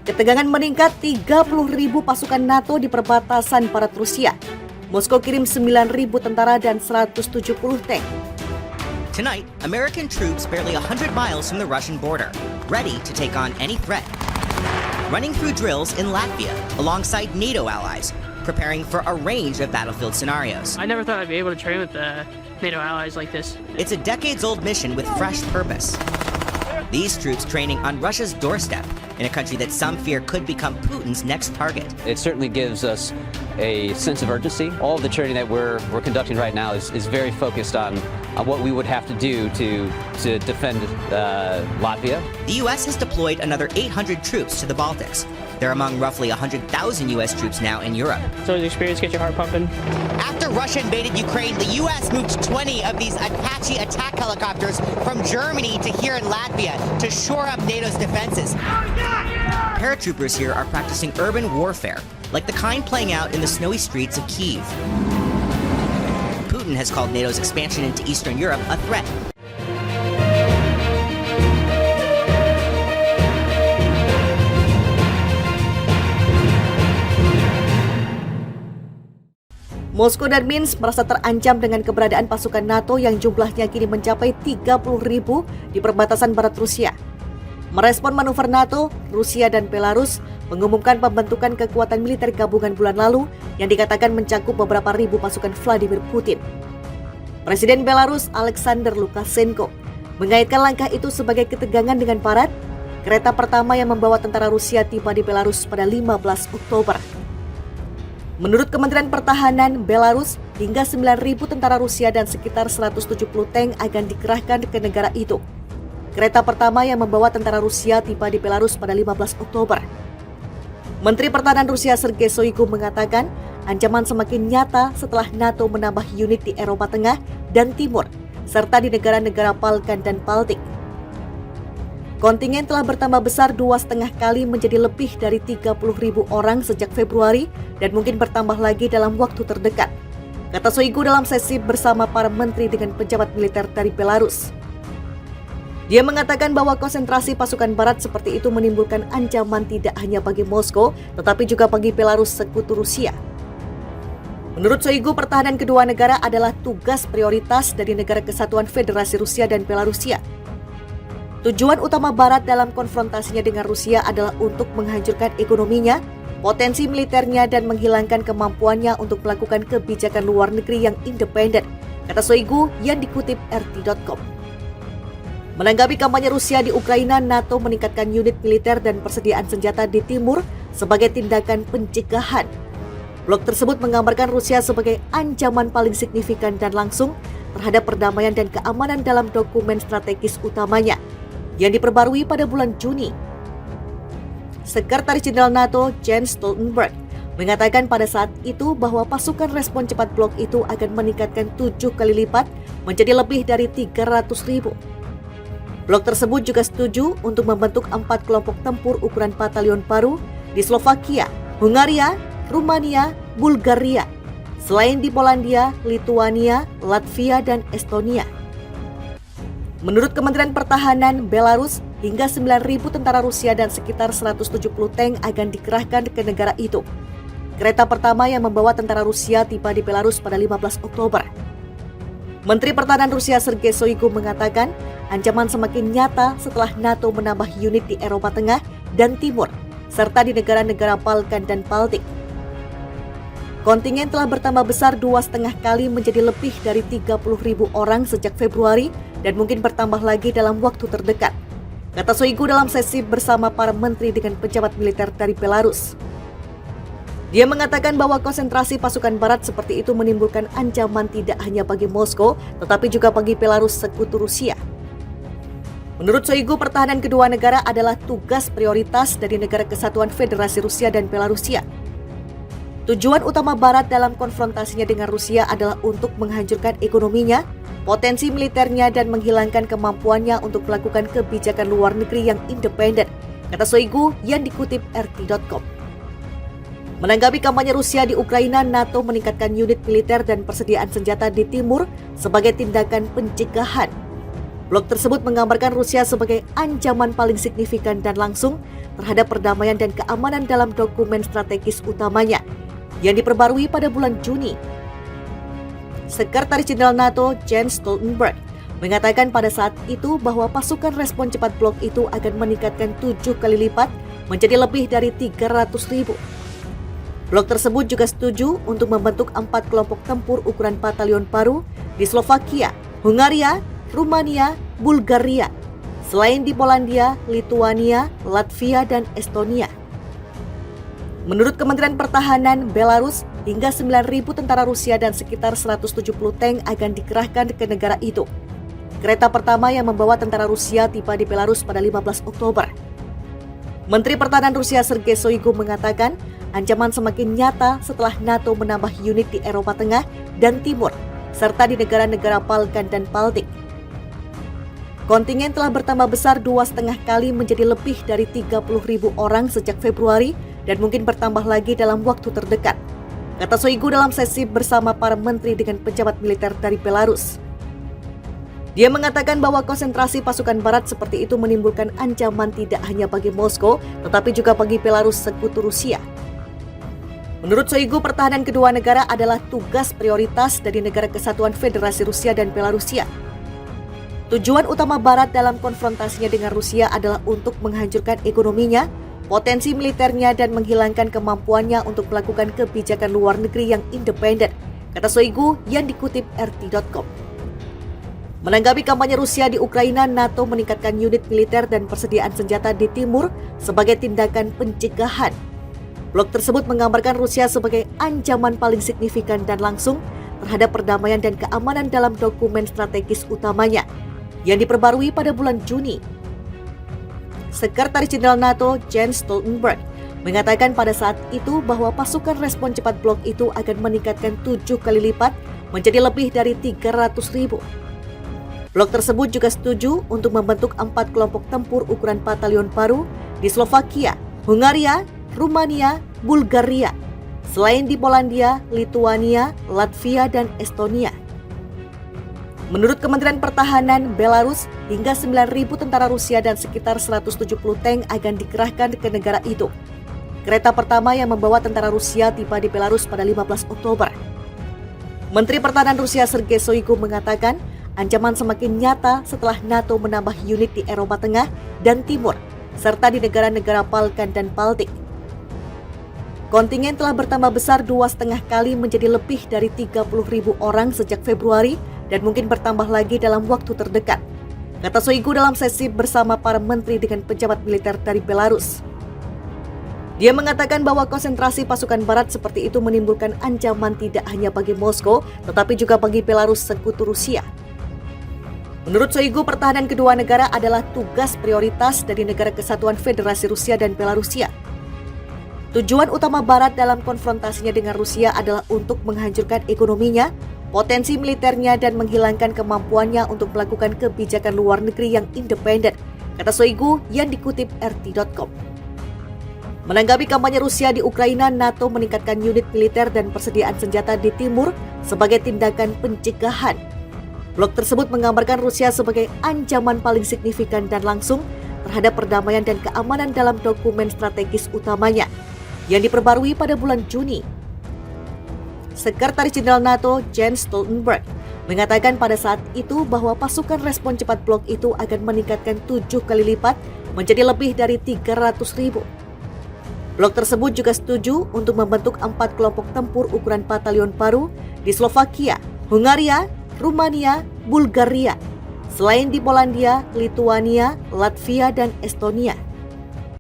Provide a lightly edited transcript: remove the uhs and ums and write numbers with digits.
Ketegangan meningkat 30.000 pasukan NATO di perbatasan barat Rusia. Moskow kirim 9.000 tentara dan 170 tank. Tonight, American troops barely 100 miles from the Russian border, ready to take on any threat. Running through drills in Latvia alongside NATO allies, preparing for a range of battlefield scenarios. I never thought I'd be able to train with NATO allies like this. It's a decades-old mission with fresh purpose. These troops training on Russia's doorstep in a country that some fear could become Putin's next target. It certainly gives us a sense of urgency. All of the training that we're conducting right now is very focused on what we would have to do to defend Latvia. The U.S. has deployed another 800 troops to the Baltics. They're among roughly 100,000 U.S. troops now in Europe. So the experience gets your heart pumping. After Russia invaded Ukraine, the U.S. moved 20 of these Apache attack helicopters from Germany to here in Latvia to shore up NATO's defenses. Paratroopers here are practicing urban warfare, like the kind playing out in the snowy streets of Kyiv. Putin has called NATO's expansion into Eastern Europe a threat. Moskow dan Minsk merasa terancam dengan keberadaan pasukan NATO yang jumlahnya kini mencapai 30.000 di perbatasan barat Rusia. Merespon manuver NATO, Rusia dan Belarus mengumumkan pembentukan kekuatan militer gabungan bulan lalu yang dikatakan mencakup beberapa ribu pasukan Vladimir Putin. Presiden Belarus Alexander Lukashenko mengaitkan langkah itu sebagai ketegangan dengan Barat. Kereta pertama yang membawa tentara Rusia tiba di Belarus pada 15 Oktober. Menurut Kementerian Pertahanan Belarus, hingga 9.000 tentara Rusia dan sekitar 170 tank akan dikerahkan ke negara itu. Kereta pertama yang membawa tentara Rusia tiba di Belarus pada 15 Oktober. Menteri Pertahanan Rusia Sergei Shoigu mengatakan ancaman semakin nyata setelah NATO menambah unit di Eropa Tengah dan Timur, serta di negara-negara Balkan dan Baltik. Kontingen telah bertambah besar 2,5 kali menjadi lebih dari 30.000 orang sejak Februari dan mungkin bertambah lagi dalam waktu terdekat, kata Shoigu dalam sesi bersama para menteri dengan pejabat militer dari Belarus. Dia mengatakan bahwa konsentrasi pasukan Barat seperti itu menimbulkan ancaman tidak hanya bagi Moskow, tetapi juga bagi Belarus sekutu Rusia. Menurut Shoigu, pertahanan kedua negara adalah tugas prioritas dari Negara Kesatuan Federasi Rusia dan Belarusia. Tujuan utama Barat dalam konfrontasinya dengan Rusia adalah untuk menghancurkan ekonominya, potensi militernya, dan menghilangkan kemampuannya untuk melakukan kebijakan luar negeri yang independen, kata Shoigu yang dikutip RT.com. Menanggapi kampanye Rusia di Ukraina, NATO meningkatkan unit militer dan persediaan senjata di timur sebagai tindakan pencegahan. Blok tersebut menggambarkan Rusia sebagai ancaman paling signifikan dan langsung terhadap perdamaian dan keamanan dalam dokumen strategis utamanya yang diperbarui pada bulan Juni. Sekretaris Jenderal NATO Jens Stoltenberg mengatakan pada saat itu bahwa pasukan respon cepat blok itu akan meningkatkan 7 kali lipat menjadi lebih dari 300.000. Blok tersebut juga setuju untuk membentuk 4 kelompok tempur ukuran batalion baru di Slovakia, Hungaria, Rumania, Bulgaria, selain di Polandia, Lituania, Latvia, dan Estonia. Menurut Kementerian Pertahanan Belarus, hingga 9.000 tentara Rusia dan sekitar 170 tank akan dikerahkan ke negara itu. Kereta pertama yang membawa tentara Rusia tiba di Belarus pada 15 Oktober. Menteri Pertahanan Rusia Sergei Shoigu mengatakan ancaman semakin nyata setelah NATO menambah unit di Eropa Tengah dan Timur, serta di negara-negara Balkan dan Baltik. Kontingen telah bertambah besar 2,5 kali menjadi lebih dari 30.000 orang sejak Februari dan mungkin bertambah lagi dalam waktu terdekat, kata Shoigu dalam sesi bersama para menteri dengan pejabat militer dari Belarus. Dia mengatakan bahwa konsentrasi pasukan Barat seperti itu menimbulkan ancaman tidak hanya bagi Moskow, tetapi juga bagi Belarus sekutu Rusia. Menurut Shoigu, pertahanan kedua negara adalah tugas prioritas dari Negara Kesatuan Federasi Rusia dan Belarusia. Tujuan utama Barat dalam konfrontasinya dengan Rusia adalah untuk menghancurkan ekonominya, potensi militernya, dan menghilangkan kemampuannya untuk melakukan kebijakan luar negeri yang independen, kata Shoigu yang dikutip RT.com. Menanggapi kampanye Rusia di Ukraina, NATO meningkatkan unit militer dan persediaan senjata di timur sebagai tindakan pencegahan. Blog tersebut menggambarkan Rusia sebagai ancaman paling signifikan dan langsung terhadap perdamaian dan keamanan dalam dokumen strategis utamanya yang diperbarui pada bulan Juni. Sekretaris Jenderal NATO Jens Stoltenberg mengatakan pada saat itu bahwa pasukan respon cepat blok itu akan meningkatkan 7 kali lipat menjadi lebih dari 300.000. Blok tersebut juga setuju untuk membentuk 4 kelompok tempur ukuran batalion paru di Slovakia, Hungaria, Rumania, Bulgaria, selain di Polandia, Lituania, Latvia, dan Estonia. Menurut Kementerian Pertahanan Belarus, hingga 9.000 tentara Rusia dan sekitar 170 tank akan dikerahkan ke negara itu. Kereta pertama yang membawa tentara Rusia tiba di Belarus pada 15 Oktober. Menteri Pertahanan Rusia Sergei Shoigu mengatakan ancaman semakin nyata setelah NATO menambah unit di Eropa Tengah dan Timur, serta di negara-negara Balkan dan Baltik. Kontingen telah bertambah besar 2,5 kali menjadi lebih dari 30.000 orang sejak Februari dan mungkin bertambah lagi dalam waktu terdekat, kata Shoigu dalam sesi bersama para menteri dengan pejabat militer dari Belarus. Dia mengatakan bahwa konsentrasi pasukan barat seperti itu menimbulkan ancaman tidak hanya bagi Moskow, tetapi juga bagi Belarus sekutu Rusia. Menurut Shoigu, pertahanan kedua negara adalah tugas prioritas dari negara kesatuan Federasi Rusia dan Belarusia. Tujuan utama Barat dalam konfrontasinya dengan Rusia adalah untuk menghancurkan ekonominya, potensi militernya, dan menghilangkan kemampuannya untuk melakukan kebijakan luar negeri yang independen, kata Shoigu yang dikutip RT.com. Menanggapi kampanye Rusia di Ukraina, NATO meningkatkan unit militer dan persediaan senjata di timur sebagai tindakan pencegahan. Blog tersebut menggambarkan Rusia sebagai ancaman paling signifikan dan langsung terhadap perdamaian dan keamanan dalam dokumen strategis utamanya yang diperbarui pada bulan Juni. Sekretaris Jenderal NATO Jens Stoltenberg mengatakan pada saat itu bahwa pasukan respon cepat blok itu akan meningkatkan 7 kali lipat menjadi lebih dari 300.000. Blok tersebut juga setuju untuk membentuk 4 kelompok tempur ukuran batalion paru di Slovakia, Hungaria, Rumania, Bulgaria, selain di Polandia, Lituania, Latvia, dan Estonia. Menurut Kementerian Pertahanan Belarus, hingga 9.000 tentara Rusia dan sekitar 170 tank akan dikerahkan ke negara itu. Kereta pertama yang membawa tentara Rusia tiba di Belarus pada 15 Oktober. Menteri Pertahanan Rusia Sergei Shoigu mengatakan ancaman semakin nyata setelah NATO menambah unit di Eropa Tengah dan Timur, serta di negara-negara Balkan dan Baltik. Kontingen telah bertambah besar 2,5 kali menjadi lebih dari 30.000 orang sejak Februari dan mungkin bertambah lagi dalam waktu terdekat, kata Shoigu dalam sesi bersama para menteri dengan pejabat militer dari Belarus. Dia mengatakan bahwa konsentrasi pasukan barat seperti itu menimbulkan ancaman tidak hanya bagi Moskow, tetapi juga bagi Belarus sekutu Rusia. Menurut Shoigu, pertahanan kedua negara adalah tugas prioritas dari negara kesatuan Federasi Rusia dan Belarusia. Tujuan utama Barat dalam konfrontasinya dengan Rusia adalah untuk menghancurkan ekonominya, potensi militernya, dan menghilangkan kemampuannya untuk melakukan kebijakan luar negeri yang independen, kata Shoigu yang dikutip RT.com. Menanggapi kampanye Rusia di Ukraina, NATO meningkatkan unit militer dan persediaan senjata di timur sebagai tindakan pencegahan. Blog tersebut menggambarkan Rusia sebagai ancaman paling signifikan dan langsung terhadap perdamaian dan keamanan dalam dokumen strategis utamanya yang diperbarui pada bulan Juni. Sekretaris Jenderal NATO Jens Stoltenberg mengatakan pada saat itu bahwa pasukan respon cepat blok itu akan meningkatkan 7 kali lipat menjadi lebih dari 300.000. Blok tersebut juga setuju untuk membentuk 4 kelompok tempur ukuran batalion paru di Slovakia, Hungaria, Rumania, Bulgaria, selain di Polandia, Lituania, Latvia, dan Estonia.